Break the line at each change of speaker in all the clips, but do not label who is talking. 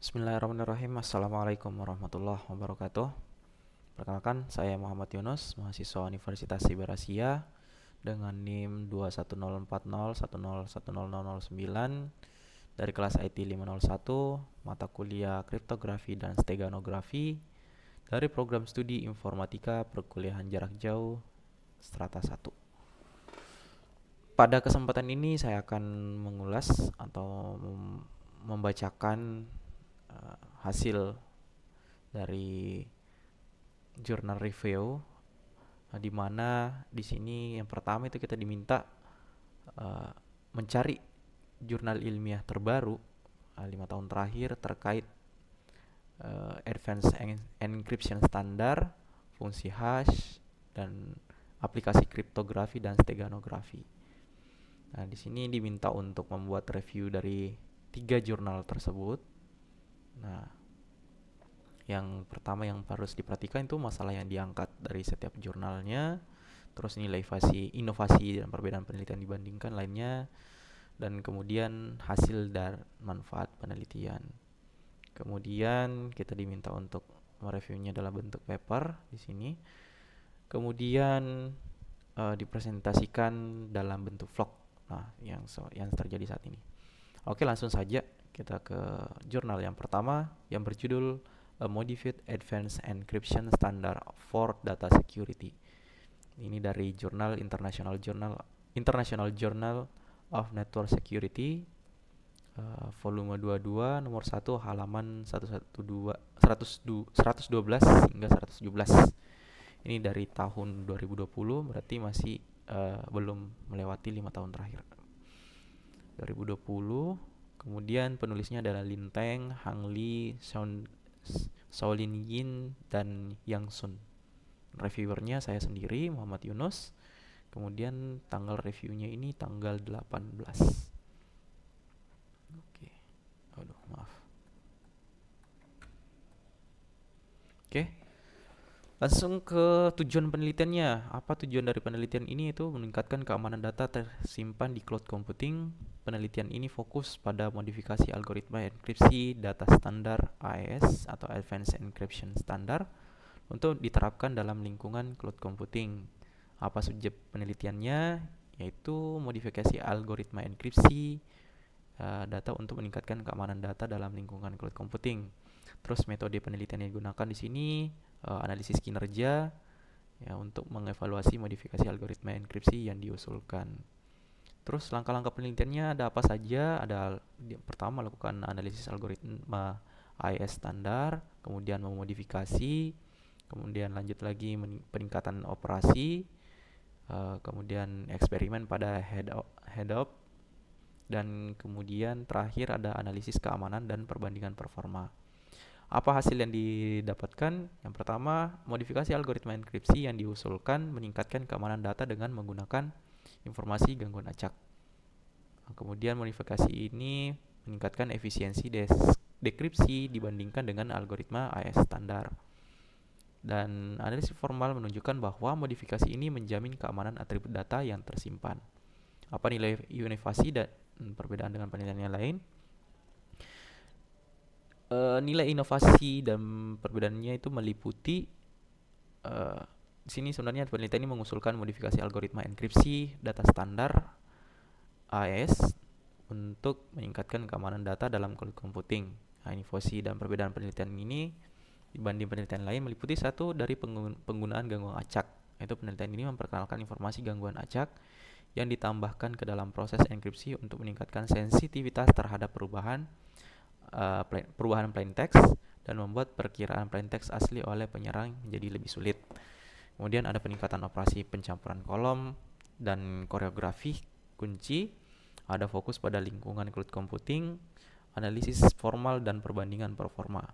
Bismillahirrahmanirrahim. Assalamualaikum warahmatullahi wabarakatuh. Perkenalkan, saya Muhammad Yunus, mahasiswa Universitas Siber Asia dengan NIM 21040101009 dari kelas IT 501, mata kuliah kriptografi dan steganografi dari program studi informatika perkuliahan jarak jauh strata 1. Pada kesempatan ini saya akan mengulas atau membacakan hasil dari jurnal review, di mana di sini yang pertama itu kita diminta mencari jurnal ilmiah terbaru 5 tahun terakhir terkait advanced encryption standar, fungsi hash, dan aplikasi kriptografi dan steganografi. Nah, di sini diminta untuk membuat review dari 3 jurnal tersebut. Nah, yang pertama yang harus diperhatikan itu masalah yang diangkat dari setiap jurnalnya, terus nilai inovasi dan perbedaan penelitian dibandingkan lainnya, dan kemudian hasil dan manfaat penelitian. Kemudian kita diminta untuk mereviewnya dalam bentuk paper di sini. Kemudian dipresentasikan dalam bentuk vlog. Nah, yang terjadi saat ini. Oke, langsung saja kita ke jurnal yang pertama yang berjudul A Modified Advanced Encryption Standard for Data Security. Ini dari International Journal of Network Security, volume 22 nomor 1 halaman 112 hingga 117. Ini dari tahun 2020, berarti masih belum melewati 5 tahun terakhir. 2020. Kemudian penulisnya adalah Lin Teng, Hang Li, Shaolin Yin, dan Yang Sun. Reviewernya saya sendiri, Muhammad Yunus. Kemudian tanggal reviewnya ini tanggal 18. Oke. Aduh, maaf. Oke. Langsung ke tujuan penelitiannya. Apa tujuan dari penelitian ini? Itu meningkatkan keamanan data tersimpan di cloud computing. Penelitian ini fokus pada modifikasi algoritma enkripsi data standar AES atau Advanced Encryption Standard untuk diterapkan dalam lingkungan cloud computing. Apa subjek penelitiannya? Yaitu modifikasi algoritma enkripsi data untuk meningkatkan keamanan data dalam lingkungan cloud computing. Terus metode penelitian yang digunakan di sini analisis kinerja ya untuk mengevaluasi modifikasi algoritma enkripsi yang diusulkan. Terus langkah-langkah penelitiannya ada apa saja? Ada pertama lakukan analisis algoritma AES standar, kemudian memodifikasi, kemudian lanjut lagi peningkatan operasi, kemudian eksperimen pada head up, dan kemudian terakhir ada analisis keamanan dan perbandingan performa. Apa hasil yang didapatkan? Yang pertama, modifikasi algoritma enkripsi yang diusulkan meningkatkan keamanan data dengan menggunakan informasi gangguan acak. Kemudian modifikasi ini meningkatkan efisiensi dekripsi dibandingkan dengan algoritma AES standar. Dan analisis formal menunjukkan bahwa modifikasi ini menjamin keamanan atribut data yang tersimpan. Apa nilai inovasi dan perbedaan dengan penelitian yang lain? Nilai inovasi dan perbedaannya itu meliputi di sini sebenarnya penelitian ini mengusulkan modifikasi algoritma enkripsi data standar AES untuk meningkatkan keamanan data dalam cloud computing. Nah, inovasi dan perbedaan penelitian ini dibanding penelitian lain meliputi satu dari penggunaan gangguan acak. Yaitu penelitian ini memperkenalkan informasi gangguan acak yang ditambahkan ke dalam proses enkripsi untuk meningkatkan sensitivitas terhadap perubahan plain text dan membuat perkiraan plain text asli oleh penyerang menjadi lebih sulit. Kemudian ada peningkatan operasi pencampuran kolom dan koreografi kunci. Ada fokus pada lingkungan cloud computing, analisis formal dan perbandingan performa.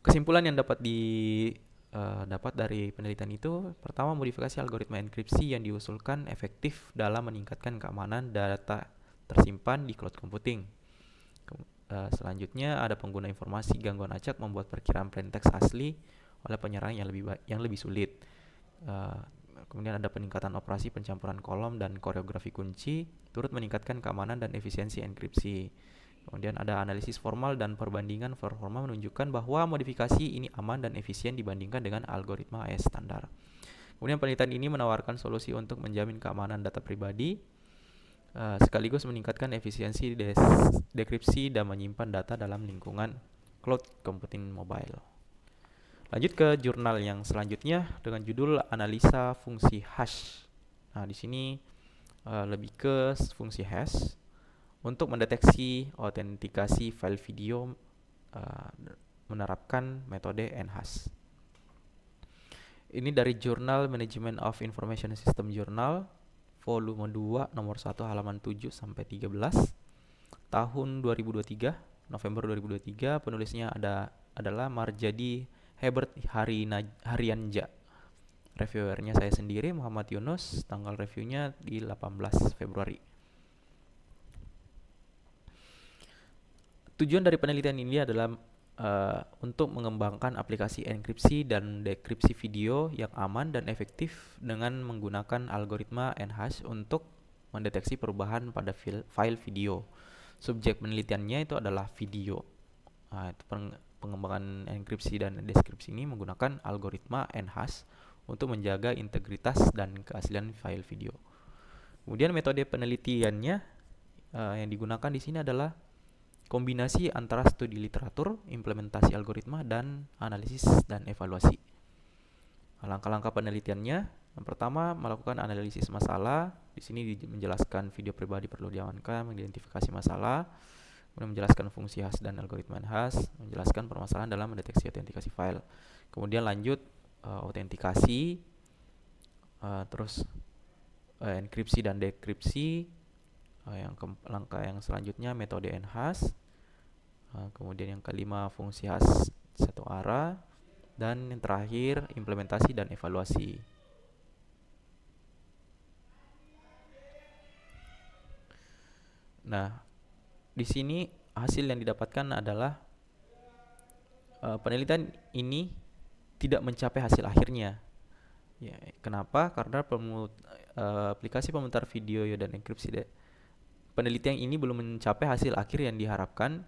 Kesimpulan yang dapat dari penelitian itu, pertama, modifikasi algoritma enkripsi yang diusulkan efektif dalam meningkatkan keamanan data tersimpan di cloud computing. Selanjutnya ada pengguna informasi gangguan acak membuat perkiraan plain text asli oleh penyerang yang lebih sulit. Kemudian ada peningkatan operasi pencampuran kolom dan koreografi kunci turut meningkatkan keamanan dan efisiensi enkripsi. Kemudian ada analisis formal dan perbandingan performa menunjukkan bahwa modifikasi ini aman dan efisien dibandingkan dengan algoritma AES standar. Kemudian penelitian ini menawarkan solusi untuk menjamin keamanan data pribadi, sekaligus meningkatkan efisiensi dekripsi dan menyimpan data dalam lingkungan cloud computing mobile. Lanjut ke jurnal yang selanjutnya dengan judul analisa fungsi hash. Nah, di sini lebih ke fungsi hash untuk mendeteksi autentikasi file video menerapkan metode enhash. Ini dari jurnal Management of Information System Journal volume 2 nomor 1 halaman 7 sampai 13 tahun 2023, November 2023. Penulisnya adalah Marjadi Hebert Harianja. Reviewernya saya sendiri Muhammad Yunus. Tanggal reviewnya di 18 Februari. Tujuan dari penelitian ini adalah untuk mengembangkan aplikasi enkripsi dan dekripsi video yang aman dan efektif dengan menggunakan algoritma enhash untuk mendeteksi perubahan pada file video. Subjek penelitiannya itu adalah video. Itu pengembangan enkripsi dan deskripsi ini menggunakan algoritma enhash untuk menjaga integritas dan keaslian file video. Kemudian metode penelitiannya yang digunakan di sini adalah kombinasi antara studi literatur, implementasi algoritma, dan analisis dan evaluasi. Langkah-langkah penelitiannya, yang pertama melakukan analisis masalah. Di sini menjelaskan video pribadi perlu diamankan, mengidentifikasi masalah, kemudian menjelaskan fungsi hash dan algoritma hash, menjelaskan permasalahan dalam mendeteksi autentikasi file. Kemudian lanjut autentikasi, terus enkripsi dan dekripsi. Langkah yang selanjutnya metode enhash, kemudian yang kelima fungsi hash satu arah, dan yang terakhir implementasi dan evaluasi. Nah, di sini hasil yang didapatkan adalah penelitian ini tidak mencapai hasil akhirnya. Ya, kenapa? Karena aplikasi pemutar video dan enkripsi penelitian ini belum mencapai hasil akhir yang diharapkan,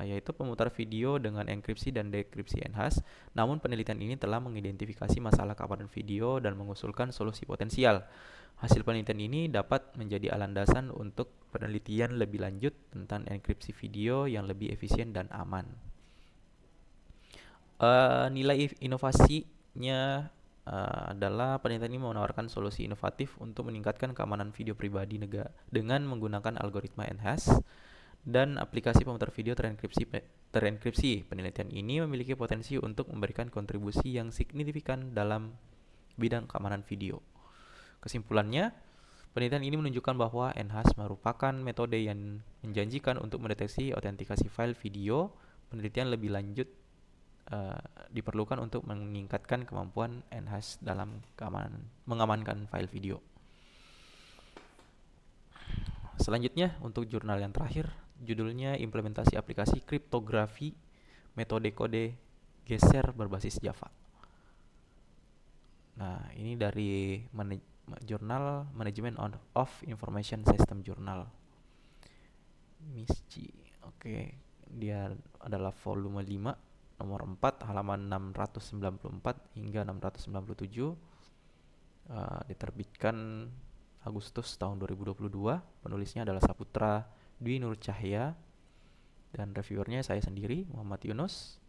yaitu pemutar video dengan enkripsi dan dekripsi enhash. Namun penelitian ini telah mengidentifikasi masalah keamanan video dan mengusulkan solusi potensial. Hasil penelitian ini dapat menjadi landasan untuk penelitian lebih lanjut tentang enkripsi video yang lebih efisien dan aman. Nilai inovasinya adalah penelitian ini menawarkan solusi inovatif untuk meningkatkan keamanan video pribadi dengan menggunakan algoritma enhash dan aplikasi pemutar video terenkripsi. Penelitian ini memiliki potensi untuk memberikan kontribusi yang signifikan dalam bidang keamanan video. Kesimpulannya, penelitian ini menunjukkan bahwa enhash merupakan metode yang menjanjikan untuk mendeteksi autentikasi file video. Penelitian lebih lanjut diperlukan untuk meningkatkan kemampuan enhash dalam mengamankan file video. Selanjutnya untuk jurnal yang terakhir, judulnya implementasi aplikasi kriptografi metode kode geser berbasis Java. Nah, ini dari jurnal Management of Information System Journal, MISJ. Oke, dia adalah volume 5 nomor 4 halaman 694 hingga 697, diterbitkan Agustus tahun 2022. Penulisnya adalah Saputra Dwi Nur Cahya dan reviewernya saya sendiri Muhammad Yunus.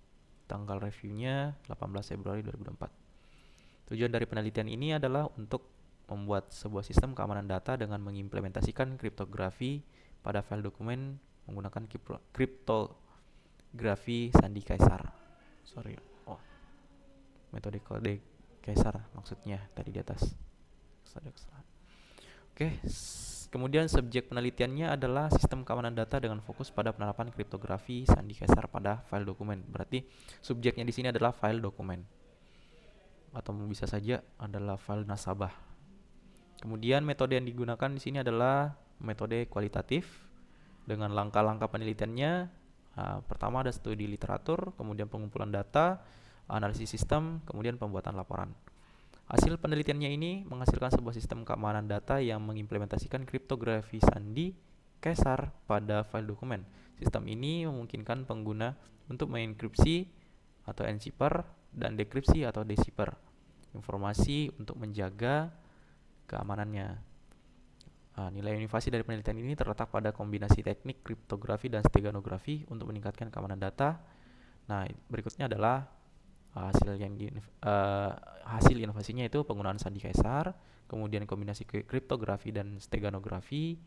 Tanggal reviewnya 18 Februari 2024. Tujuan dari penelitian ini adalah untuk membuat sebuah sistem keamanan data dengan mengimplementasikan kriptografi pada file dokumen menggunakan kriptografi sandi Kaisar. Metode kode Kaisar maksudnya tadi di atas. Oke, kemudian subjek penelitiannya adalah sistem keamanan data dengan fokus pada penerapan kriptografi sandi Kaisar pada file dokumen. Berarti subjeknya di sini adalah file dokumen, atau bisa saja adalah file nasabah. Kemudian metode yang digunakan di sini adalah metode kualitatif dengan langkah-langkah penelitiannya. Pertama ada studi literatur, kemudian pengumpulan data, analisis sistem, kemudian pembuatan laporan. Hasil penelitiannya ini menghasilkan sebuah sistem keamanan data yang mengimplementasikan kriptografi sandi Kaisar pada file dokumen. Sistem ini memungkinkan pengguna untuk mengenkripsi atau encipher dan dekripsi atau decipher informasi untuk menjaga keamanannya. Nilai inovasi dari penelitian ini terletak pada kombinasi teknik kriptografi dan steganografi untuk meningkatkan keamanan data. Nah, berikutnya adalah hasil inovasinya itu penggunaan sandi Caesar, kemudian kombinasi kriptografi dan steganografi,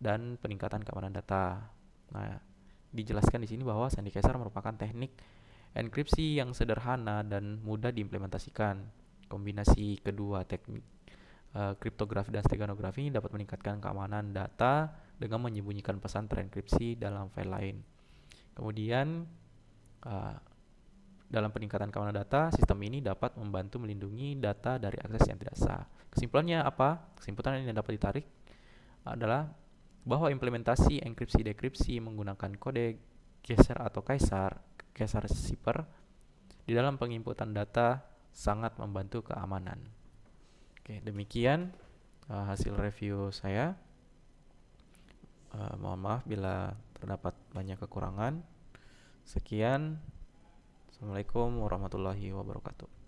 dan peningkatan keamanan data. Nah, dijelaskan di sini bahwa sandi Caesar merupakan teknik enkripsi yang sederhana dan mudah diimplementasikan. Kombinasi kedua teknik kriptografi dan steganografi dapat meningkatkan keamanan data dengan menyembunyikan pesan terenkripsi dalam file lain. Kemudian uh, dalam peningkatan keamanan data, sistem ini dapat membantu melindungi data dari akses yang tidak sah. Kesimpulannya apa? Kesimpulan yang dapat ditarik adalah bahwa implementasi enkripsi-dekripsi menggunakan kode Caesar atau Caesar cipher di dalam penginputan data sangat membantu keamanan. Oke, demikian hasil review saya. Mohon maaf bila terdapat banyak kekurangan. Sekian. Assalamualaikum warahmatullahi wabarakatuh.